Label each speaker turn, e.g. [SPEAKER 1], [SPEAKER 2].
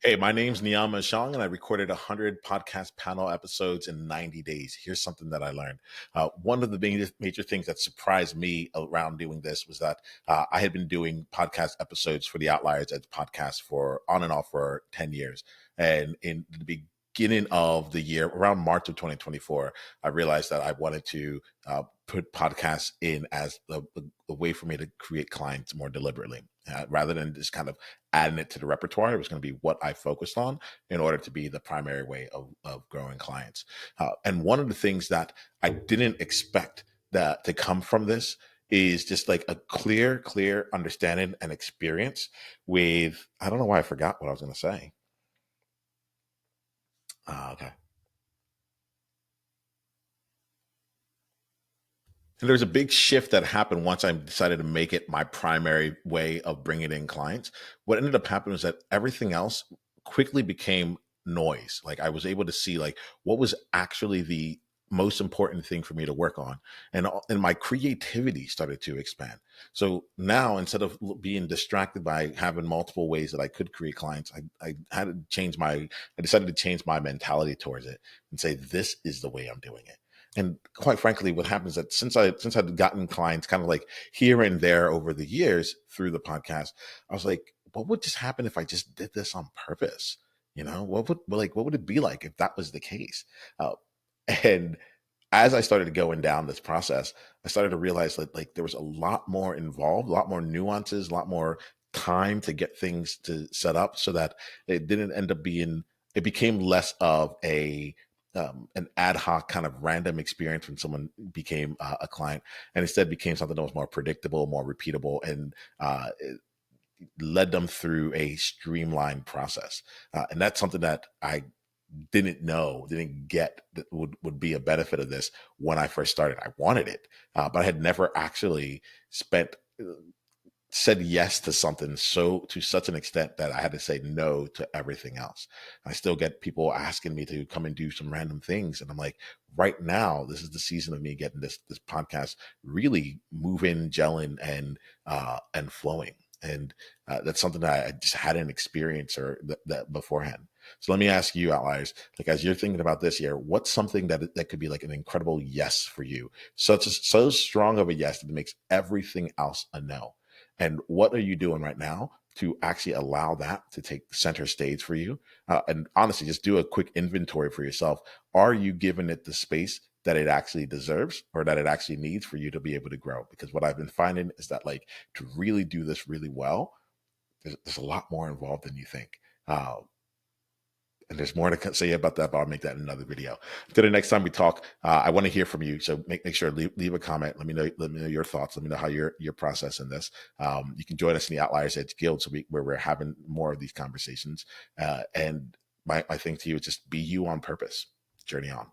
[SPEAKER 1] Hey, my name's Niiamah Ashong, and I recorded 100 podcast panel episodes in 90 days. Here's something that I learned. One of the major things that surprised me around doing this was that I had been doing podcast episodes for the Outliers as podcast for on and off for 10 years. And in the beginning of the year, around March of 2024, I realized that I wanted to put podcasts in as a way for me to create clients more deliberately. Rather than just kind of adding it to the repertoire, it was going to be what I focused on in order to be the primary way of growing clients. And one of the things that I didn't expect that to come from this is just like a clear understanding and experience with, I don't know why I forgot what I was going to say. Okay. And there's a big shift that happened once I decided to make it my primary way of bringing in clients. What ended up happening was that everything else quickly became noise. Like I was able to see like what was actually the most important thing for me to work on, and my creativity started to expand. So now instead of being distracted by having multiple ways that I could create clients, I had to change my I decided to change my mentality towards it and say this is the way I'm doing it. And quite frankly, what happens is that since I'd gotten clients kind of like here and there over the years through the podcast, I was like, what would just happen if I just did this on purpose? What would it be like if that was the case? Uh, and as I started going down this process, I started to realize that like there was a lot more involved, a lot more nuances, a lot more time to get things to set up so that it didn't end up being. It became less of an ad hoc kind of random experience when someone became a client, and instead became something that was more predictable, more repeatable, and it led them through a streamlined process. And that's something that I didn't get that would be a benefit of this when I first started. I wanted it, but I had never actually spent said yes to something so to such an extent that I had to say no to everything else. I still get people asking me to come and do some random things, and I'm like, right now, this is the season of me getting this podcast really moving, gelling, and flowing. And that's something that I just hadn't experienced or that beforehand. So let me ask you, Outliers, like as you're thinking about this year, what's something that could be like an incredible yes for you, so strong of a yes that it makes everything else a no? And what are you doing right now to actually allow that to take center stage for you? And honestly, just do a quick inventory for yourself. Are you giving it the space that it actually deserves or that it actually needs for you to be able to grow? Because what I've been finding is that like to really do this really well, there's a lot more involved than you think. And there's more to say about that, but I'll make that in another video. Until the next time we talk, I want to hear from you. So make sure leave a comment. Let me know your thoughts. Let me know how you're processing this. You can join us in the Outliers Edge Guild, where we're having more of these conversations. And my thing to you is just be you on purpose. Journey on.